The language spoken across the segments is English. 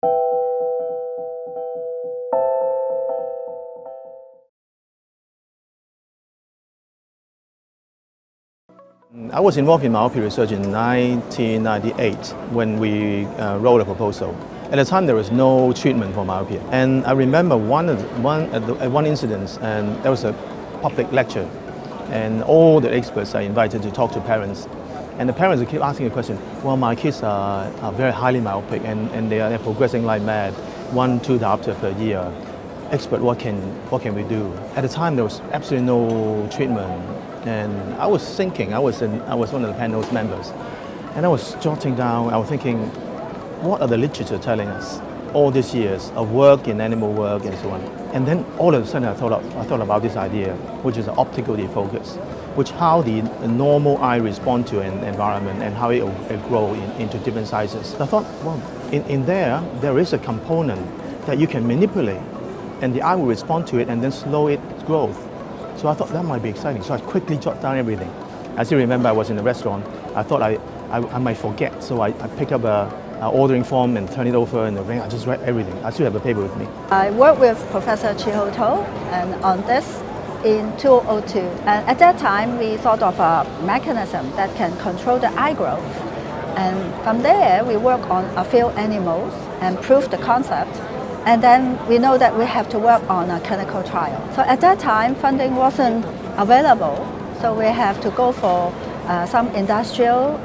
I was involved in myopia research in 1998 when we wrote a proposal. At the time, there was no treatment for myopia. And I remember one incident, and there was a public lecture, and all the experts are invited to talk to parents. And the parents keep asking a question, well, my kids are very highly myopic and they're progressing like mad, 1-2 diopter per year. Expert, what can we do? At the time, there was absolutely no treatment. And I was thinking, I was one of the panel's members, and I was jotting down, I was thinking, what are the literature telling us all these years of work in animal work and so on. And then all of a sudden I thought about this idea, which is optical defocus, which how the normal eye respond to an environment and how it will grow into different sizes. So I thought, well, in there is a component that you can manipulate, and the eye will respond to it and then slow its growth. So I thought that might be exciting. So I quickly jot down everything. I still remember I was in a restaurant. I thought I might forget, so I picked up a ordering form and turn it over in the ring. I just read everything. I still have the paper with me. I worked with Professor Chiho To and on this in 2002. And at that time, we thought of a mechanism that can control the eye growth. And from there, we worked on a few animals and proved the concept. And then we know that we have to work on a clinical trial. So at that time, funding wasn't available. So we have to go for some industrial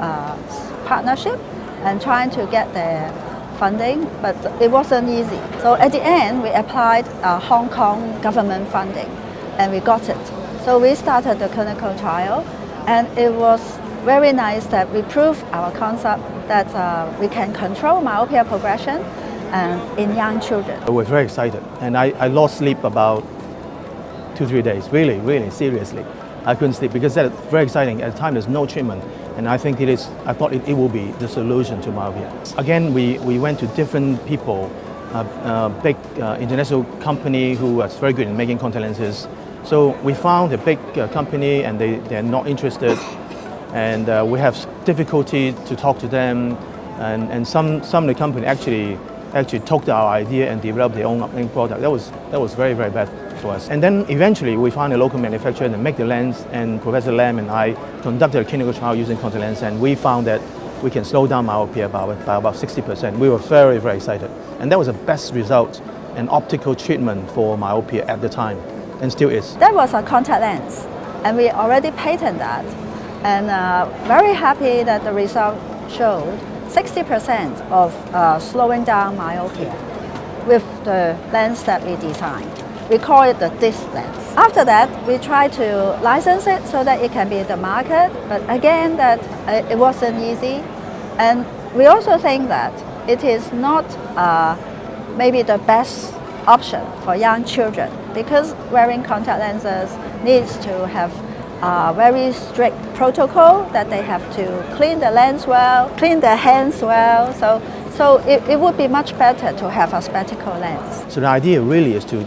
partnership and trying to get the funding, but it wasn't easy. So at the end, we applied Hong Kong government funding, and we got it. So we started the clinical trial, and it was very nice that we proved our concept that we can control myopia progression in young children. I was very excited, and I lost sleep about 2-3 days, really, seriously. I couldn't sleep because that's very exciting. At the time, there's no treatment, and I thought it will be the solution to myopia. Again, we went to different people, big international company who was very good in making contact lenses. So we found a big company, and they're not interested, and we have difficulty to talk to them, and some of the company actually took our idea and developed their own product. That was very bad for us. And then eventually we found a local manufacturer and make the lens, and Professor Lam and I conducted a clinical trial using contact lens, and we found that we can slow down myopia by about 60%. We were very excited. And that was the best result in optical treatment for myopia at the time, and still is. That was a contact lens, and we already patented that. And very happy that the result showed 60% of slowing down myopia with the lens that we designed. We call it the disc lens. After that, we tried to license it so that it can be in the market, but again, that it wasn't easy. And we also think that it is not maybe the best option for young children, because wearing contact lenses needs to have a very strict protocol that they have to clean the lens well, clean their hands well. So it would be much better to have a spectacle lens. So the idea really is to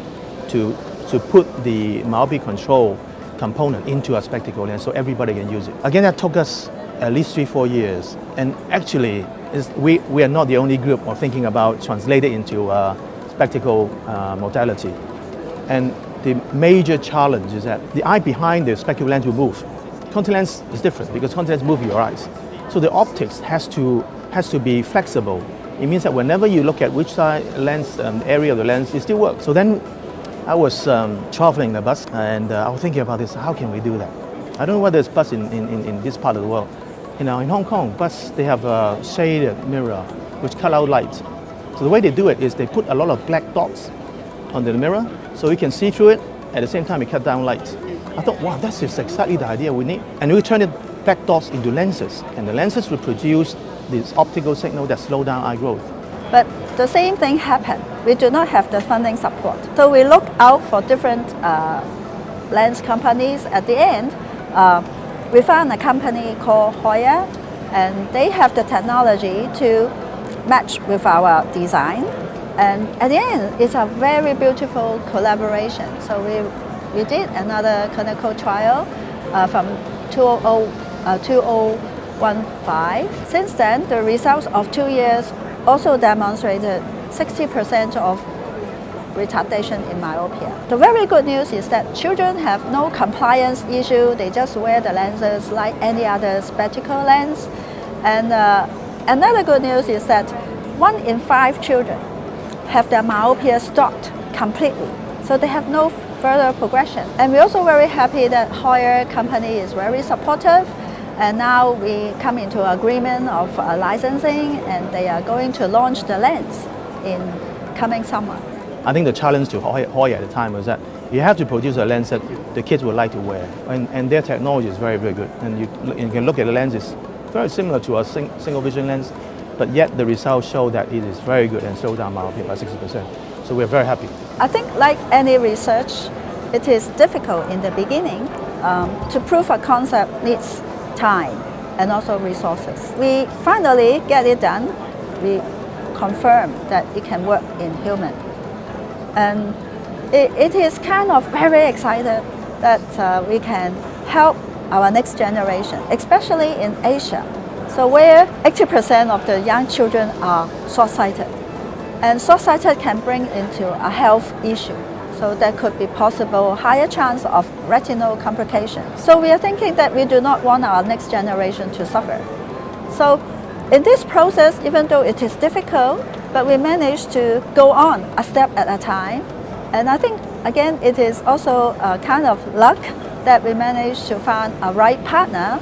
put the myopia control component into a spectacle lens so everybody can use it. Again, that took us at least 3-4 years. And actually, we are not the only group of thinking about translating into a spectacle modality. And the major challenge is that the eye behind the spectacle lens will move. Contact lens is different because contact lens move your eyes. So the optics has to be flexible. It means that whenever you look at which side lens, area of the lens, it still works. So then I was traveling in the bus, and I was thinking about this, how can we do that? I don't know whether there's bus in this part of the world. In Hong Kong, bus, they have a shaded mirror which cut out light. So the way they do it is they put a lot of black dots on the mirror so you can see through it, at the same time it cut down light. I thought, wow, that's just exactly the idea we need. And we turn it black dots into lenses, and the lenses will produce this optical signal that slow down eye growth. But the same thing happened. We do not have the funding support. So we look out for different lens companies. At the end, we found a company called Hoya, and they have the technology to match with our design. And at the end, it's a very beautiful collaboration. So we did another clinical trial from 2015. Since then, the results of 2 years also demonstrated 60% of retardation in myopia. The very good news is that children have no compliance issue. They just wear the lenses like any other spectacle lens. And another good news is that 1 in 5 children have their myopia stopped completely. So they have no further progression. And we're also very happy that Hoyer company is very supportive. And now we come into agreement of licensing, and they are going to launch the lens in coming summer. I think the challenge to Hoyer at the time was that you have to produce a lens that the kids would like to wear, and their technology is very, very good. And you can look at the lens, it's very similar to a single vision lens, but yet the results show that it is very good and slow down myopia by 60%. So we're very happy. I think like any research, it is difficult in the beginning. To prove a concept needs time and also resources. We finally get it done. We confirm that it can work in human. And it is kind of very excited that we can help our next generation, especially in Asia. So where 80% of the young children are short-sighted. And short-sighted can bring into a health issue. So there could be possible higher chance of retinal complications. So we are thinking that we do not want our next generation to suffer. So in this process, even though it is difficult, but we managed to go on a step at a time. And I think, again, it is also a kind of luck that we managed to find a right partner,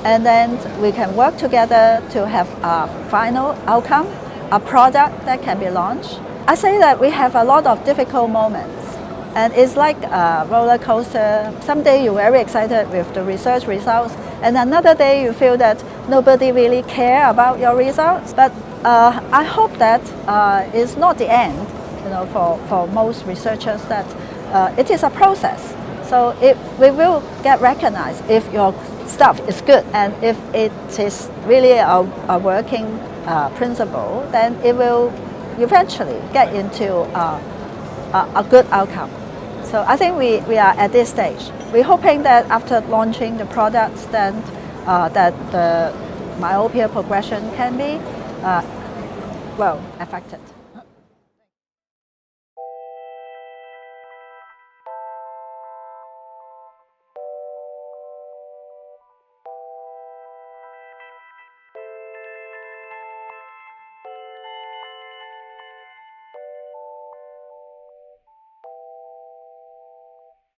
and then we can work together to have a final outcome, a product that can be launched. I say that we have a lot of difficult moments, and it's like a roller coaster. Some day you're very excited with the research results, and another day you feel that nobody really cares about your results. But I hope that it's not the end, for most researchers, that it is a process. So we will get recognized if your stuff is good, and if it is really a working principle, then it will eventually get into a good outcome. So I think we are at this stage. We're hoping that after launching the products, then that the myopia progression can be affected.